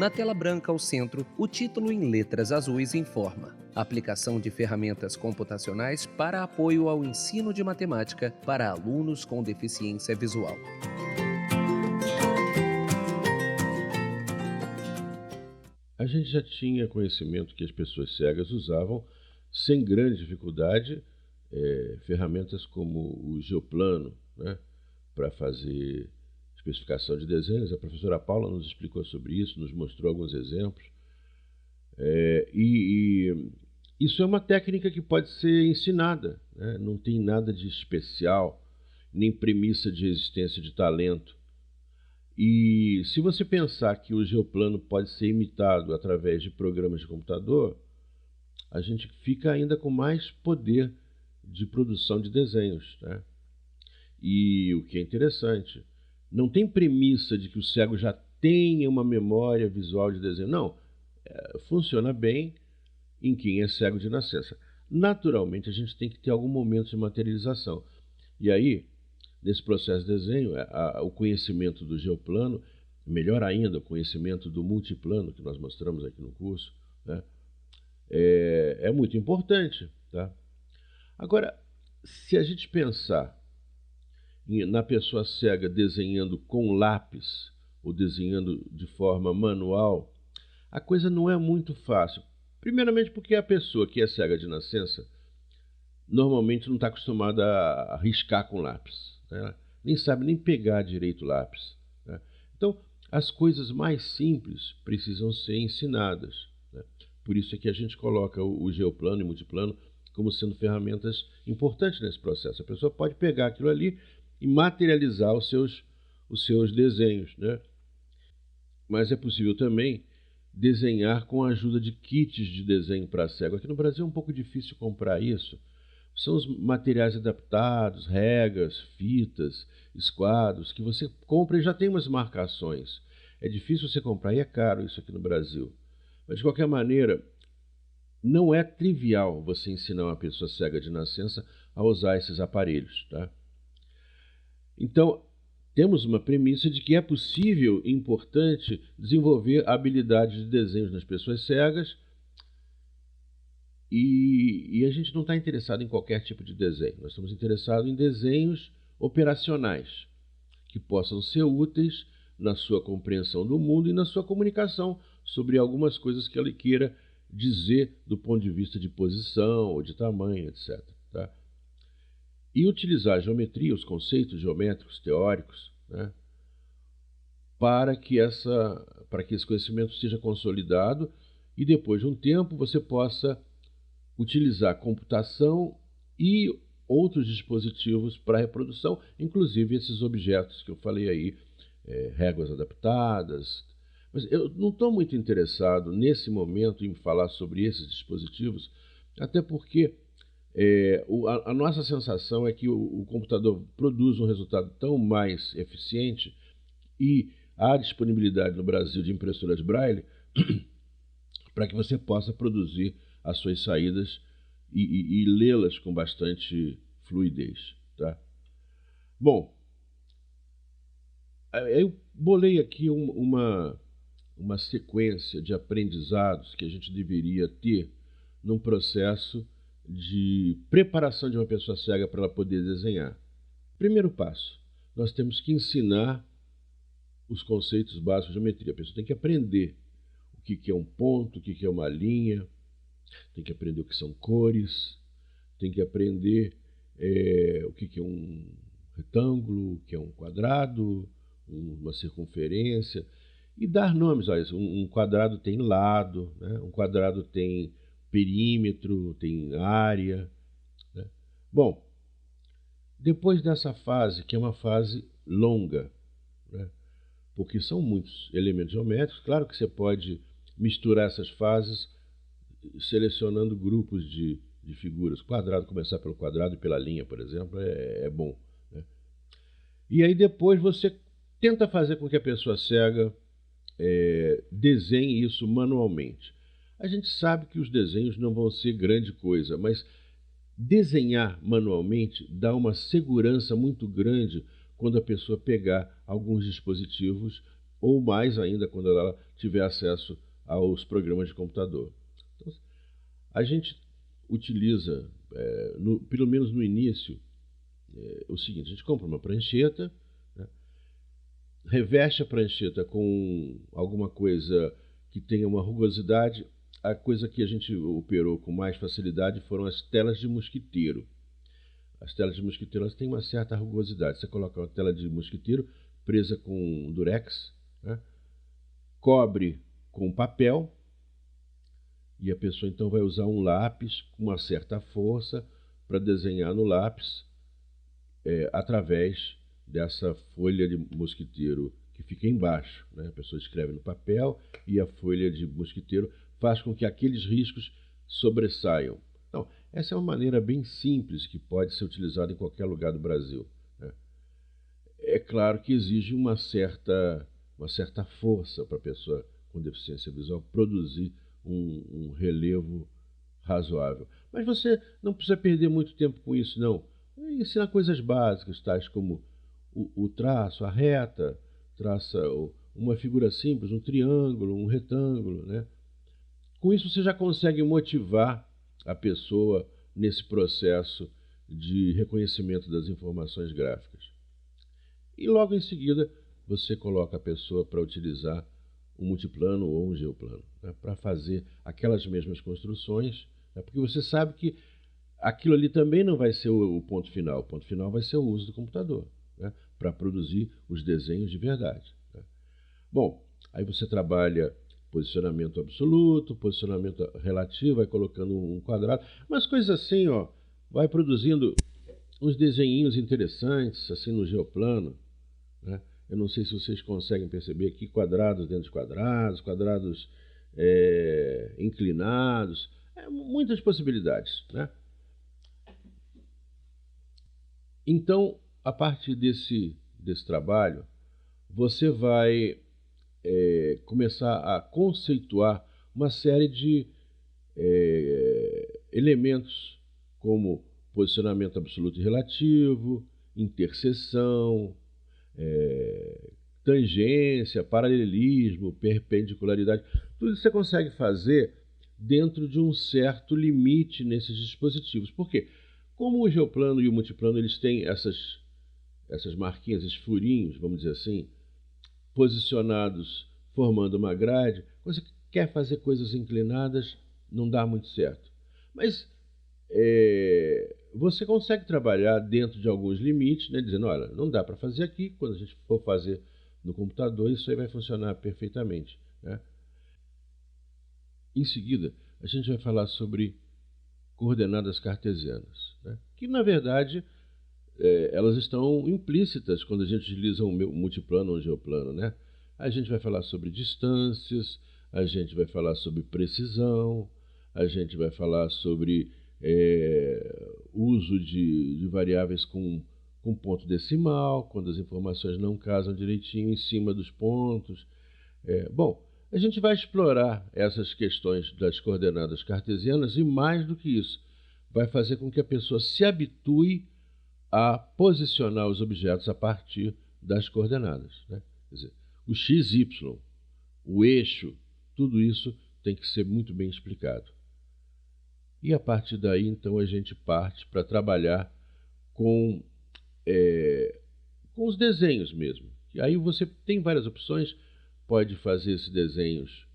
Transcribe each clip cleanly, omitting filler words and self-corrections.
Na tela branca ao centro, o título em letras azuis informa: Aplicação de ferramentas computacionais para apoio ao ensino de matemática para alunos com deficiência visual. A gente já tinha conhecimento que as pessoas cegas usavam, sem grande dificuldade, ferramentas como o geoplano, né, para fazer especificação de desenhos. A professora Paula nos explicou sobre isso, nos mostrou alguns exemplos. E isso é uma técnica que pode ser ensinada, né? Não tem nada de especial, nem premissa de existência de talento. E se você pensar que o geoplano pode ser imitado através de programas de computador, a gente fica ainda com mais poder de produção de desenhos, né? E o que é interessante, não tem premissa de que o cego já tenha uma memória visual de desenho. Não, funciona bem em quem é cego de nascença. Naturalmente, a gente tem que ter algum momento de materialização. E aí, nesse processo de desenho, o conhecimento do geoplano, melhor ainda, o conhecimento do multiplano, que nós mostramos aqui no curso, né, é muito importante. Tá? Agora, se a gente pensar na pessoa cega desenhando com lápis ou desenhando de forma manual, a coisa não é muito fácil. Primeiramente porque a pessoa que é cega de nascença normalmente não está acostumada a riscar com lápis, né? Nem sabe nem pegar direito o lápis, né? Então, as coisas mais simples precisam ser ensinadas, né? Por isso é que a gente coloca o geoplano e o multiplano como sendo ferramentas importantes nesse processo. A pessoa pode pegar aquilo ali e materializar os seus desenhos, né? Mas é possível também desenhar com a ajuda de kits de desenho para cego. Aqui no Brasil é um pouco difícil comprar isso. São os materiais adaptados, regas, fitas, esquadros, que você compra e já tem umas marcações. É difícil você comprar e é caro isso aqui no Brasil. Mas, de qualquer maneira, não é trivial você ensinar uma pessoa cega de nascença a usar esses aparelhos, tá? Então, temos uma premissa de que é possível e importante desenvolver habilidades de desenho nas pessoas cegas e a gente não está interessado em qualquer tipo de desenho. Nós estamos interessados em desenhos operacionais que possam ser úteis na sua compreensão do mundo e na sua comunicação sobre algumas coisas que ele queira dizer do ponto de vista de posição ou de tamanho, etc. Tá? E utilizar a geometria, os conceitos geométricos, teóricos, né, para que esse conhecimento seja consolidado e depois de um tempo você possa utilizar computação e outros dispositivos para reprodução, inclusive esses objetos que eu falei aí, réguas adaptadas. Mas eu não estou muito interessado nesse momento em falar sobre esses dispositivos, até porque a nossa sensação é que o computador produz um resultado tão mais eficiente e há disponibilidade no Brasil de impressoras Braille para que você possa produzir as suas saídas e lê-las com bastante fluidez. Tá? Bom, eu bolei aqui uma sequência de aprendizados que a gente deveria ter num processo de preparação de uma pessoa cega para ela poder desenhar. Primeiro passo, nós temos que ensinar os conceitos básicos de geometria. A pessoa tem que aprender o que é um ponto, o que é uma linha, tem que aprender o que são cores, tem que aprender o que é um retângulo, o que é um quadrado, uma circunferência, e dar nomes a isso. Um quadrado tem lado, né? Um quadrado tem perímetro, tem área, né? Bom, depois dessa fase, que é uma fase longa, né, porque são muitos elementos geométricos, claro que você pode misturar essas fases selecionando grupos de figuras. Quadrado, começar pelo quadrado e pela linha, por exemplo, é bom, né? E aí depois você tenta fazer com que a pessoa cega desenhe isso manualmente. A gente sabe que os desenhos não vão ser grande coisa, mas desenhar manualmente dá uma segurança muito grande quando a pessoa pegar alguns dispositivos ou mais ainda quando ela tiver acesso aos programas de computador. Então, a gente utiliza, pelo menos no início, o seguinte: a gente compra uma prancheta, né, reveste a prancheta com alguma coisa que tenha uma rugosidade. A coisa que a gente operou com mais facilidade foram as telas de mosquiteiro. As telas de mosquiteiro, elas têm uma certa rugosidade. Você coloca uma tela de mosquiteiro presa com durex, né, cobre com papel, e a pessoa então vai usar um lápis com uma certa força para desenhar no lápis, através dessa folha de mosquiteiro que fica embaixo, né? A pessoa escreve no papel e a folha de mosquiteiro faz com que aqueles riscos sobressaiam. Então, essa é uma maneira bem simples que pode ser utilizada em qualquer lugar do Brasil, né? É claro que exige uma certa força para a pessoa com deficiência visual produzir um relevo razoável. Mas você não precisa perder muito tempo com isso, não. Ensina coisas básicas, tais como o traço, a reta, traça uma figura simples, um triângulo, um retângulo, né? Com isso você já consegue motivar a pessoa nesse processo de reconhecimento das informações gráficas. E logo em seguida você coloca a pessoa para utilizar um multiplano ou um geoplano, né, para fazer aquelas mesmas construções, né, porque você sabe que aquilo ali também não vai ser o ponto final. O ponto final vai ser o uso do computador, né, para produzir os desenhos de verdade, né. Bom, aí você trabalha posicionamento absoluto, posicionamento relativo, vai colocando um quadrado, umas coisas assim, ó, vai produzindo uns desenhinhos interessantes assim no geoplano, né? Eu não sei se vocês conseguem perceber aqui quadrados dentro de quadrados, quadrados inclinados, muitas possibilidades, né? Então, a partir desse trabalho, você vai começar a conceituar uma série de elementos como posicionamento absoluto e relativo, interseção, tangência, paralelismo, perpendicularidade. Tudo isso você consegue fazer dentro de um certo limite nesses dispositivos. Por quê? Como o geoplano e o multiplano eles têm essas marquinhas, esses furinhos, vamos dizer assim, posicionados formando uma grade, quando você quer fazer coisas inclinadas, não dá muito certo. Mas você consegue trabalhar dentro de alguns limites, né, dizendo, olha, não dá para fazer aqui, quando a gente for fazer no computador, isso aí vai funcionar perfeitamente, né? Em seguida, a gente vai falar sobre coordenadas cartesianas, né, que, na verdade, elas estão implícitas quando a gente utiliza um multiplano ou um geoplano, né? A gente vai falar sobre distâncias, a gente vai falar sobre precisão, a gente vai falar sobre uso de variáveis com ponto decimal, quando as informações não casam direitinho em cima dos pontos. Bom, a gente vai explorar essas questões das coordenadas cartesianas e, mais do que isso, vai fazer com que a pessoa se habitue a posicionar os objetos a partir das coordenadas, né? Quer dizer, o x, y, o eixo, tudo isso tem que ser muito bem explicado. E a partir daí, então, a gente parte para trabalhar com os desenhos mesmo. E aí você tem várias opções, pode fazer esses desenhos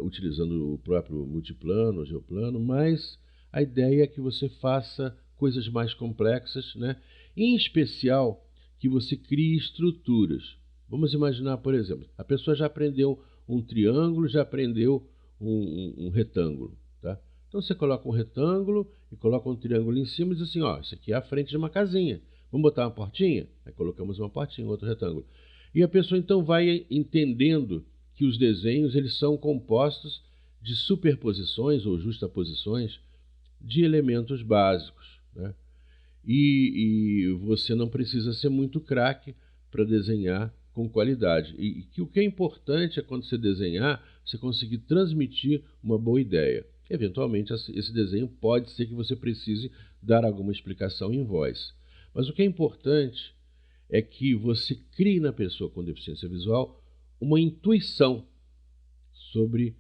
utilizando o próprio multiplano, o geoplano, mas a ideia é que você faça coisas mais complexas, né? Em especial que você crie estruturas. Vamos imaginar, por exemplo, a pessoa já aprendeu um triângulo, já aprendeu um retângulo, tá? Então você coloca um retângulo e coloca um triângulo em cima e diz assim, ó, isso aqui é a frente de uma casinha. Vamos botar uma portinha? Aí colocamos uma portinha, outro retângulo. E a pessoa então vai entendendo que os desenhos eles são compostos de superposições ou justaposições de elementos básicos, né? E você não precisa ser muito craque para desenhar com qualidade. E que o que é importante é quando você desenhar, você conseguir transmitir uma boa ideia. Eventualmente, esse desenho pode ser que você precise dar alguma explicação em voz. Mas o que é importante é que você crie na pessoa com deficiência visual uma intuição sobre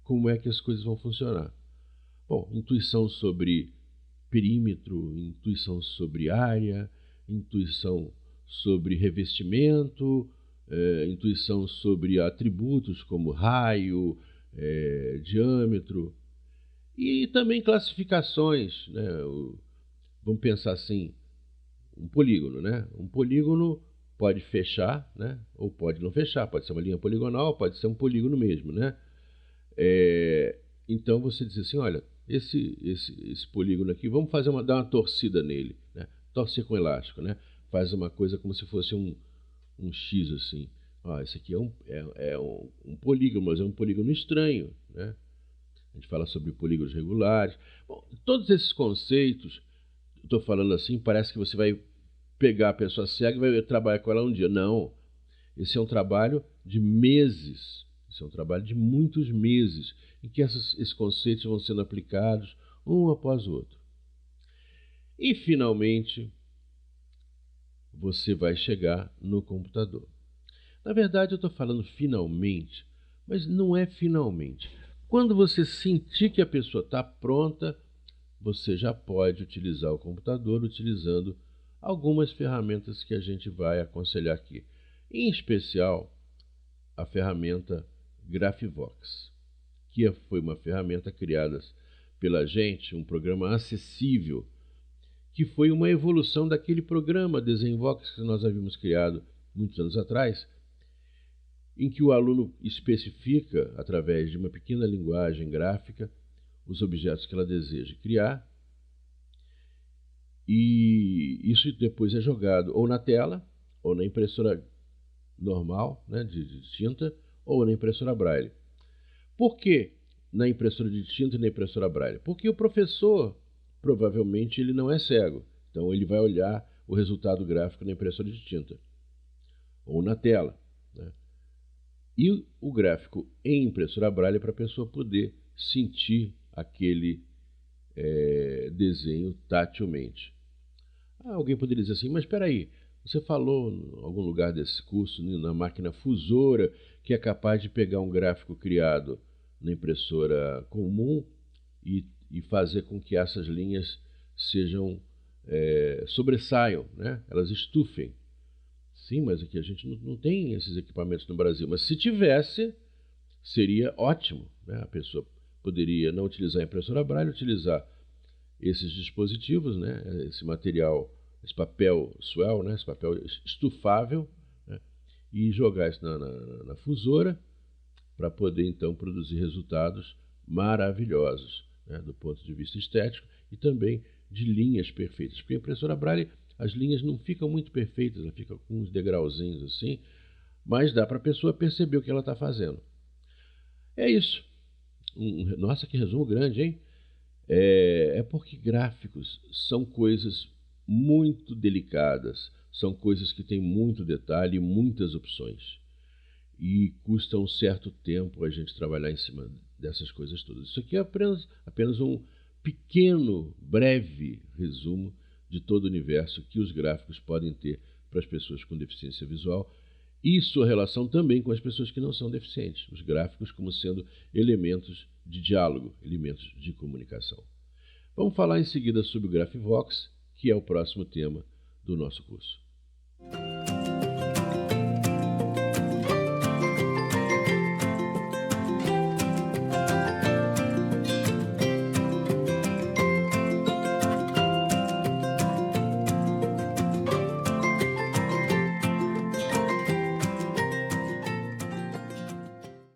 como é que as coisas vão funcionar. Bom, intuição sobre perímetro, intuição sobre área, intuição sobre revestimento, intuição sobre atributos como raio, diâmetro, e também classificações, né? Vamos pensar assim, um polígono, né? Um polígono pode fechar, né? Ou pode não fechar, pode ser uma linha poligonal, pode ser um polígono mesmo, né? Então você diz assim, olha, esse polígono aqui, vamos dar uma torcida nele, né? Torcer com elástico, né? Faz uma coisa como se fosse um X assim. Esse aqui é um polígono, mas é um polígono estranho, né? A gente fala sobre polígonos regulares. Bom, todos esses conceitos, estou falando assim, parece que você vai pegar a pessoa cega e vai trabalhar com ela um dia. Não, esse é um trabalho de meses, esse é um trabalho de muitos meses, em que esses conceitos vão sendo aplicados um após o outro. E, finalmente, você vai chegar no computador. Na verdade, eu estou falando finalmente, mas não é finalmente. Quando você sentir que a pessoa está pronta, você já pode utilizar o computador utilizando algumas ferramentas que a gente vai aconselhar aqui. Em especial, a ferramenta Graphivox, que foi uma ferramenta criada pela gente, um programa acessível, que foi uma evolução daquele programa Desenvox que nós havíamos criado muitos anos atrás, em que o aluno especifica, através de uma pequena linguagem gráfica, os objetos que ela deseja criar, e isso depois é jogado ou na tela, ou na impressora normal, né, de tinta, ou na impressora Braille. Por que na impressora de tinta e na impressora Braille? Porque o professor, provavelmente, ele não é cego, então ele vai olhar o resultado gráfico na impressora de tinta, ou na tela, né? E o gráfico em impressora Braille para a pessoa poder sentir aquele desenho tatilmente. Alguém poderia dizer assim, mas espera aí, você falou em algum lugar desse curso, na máquina fusora, que é capaz de pegar um gráfico criado na impressora comum e fazer com que essas linhas sobressaiam, né? Elas estufem. Sim, mas aqui a gente não tem esses equipamentos no Brasil. Mas se tivesse, seria ótimo, né? A pessoa poderia não utilizar a impressora Braille, utilizar esses dispositivos, né? Esse material, esse papel swell, né? Esse papel estufável, né? E jogar isso na fusora para poder então produzir resultados maravilhosos, né? Do ponto de vista estético e também de linhas perfeitas. Porque a impressora Braille, as linhas não ficam muito perfeitas, ela fica com uns degrauzinhos assim, mas dá para a pessoa perceber o que ela está fazendo. É isso. Nossa, que resumo grande, hein? É porque gráficos são coisas muito delicadas, são coisas que têm muito detalhe e muitas opções. E custa um certo tempo a gente trabalhar em cima dessas coisas todas. Isso aqui é apenas um pequeno, breve resumo de todo o universo que os gráficos podem ter para as pessoas com deficiência visual e sua relação também com as pessoas que não são deficientes. Os gráficos como sendo elementos de diálogo, elementos de comunicação. Vamos falar em seguida sobre o Graphivox, que é o próximo tema do nosso curso.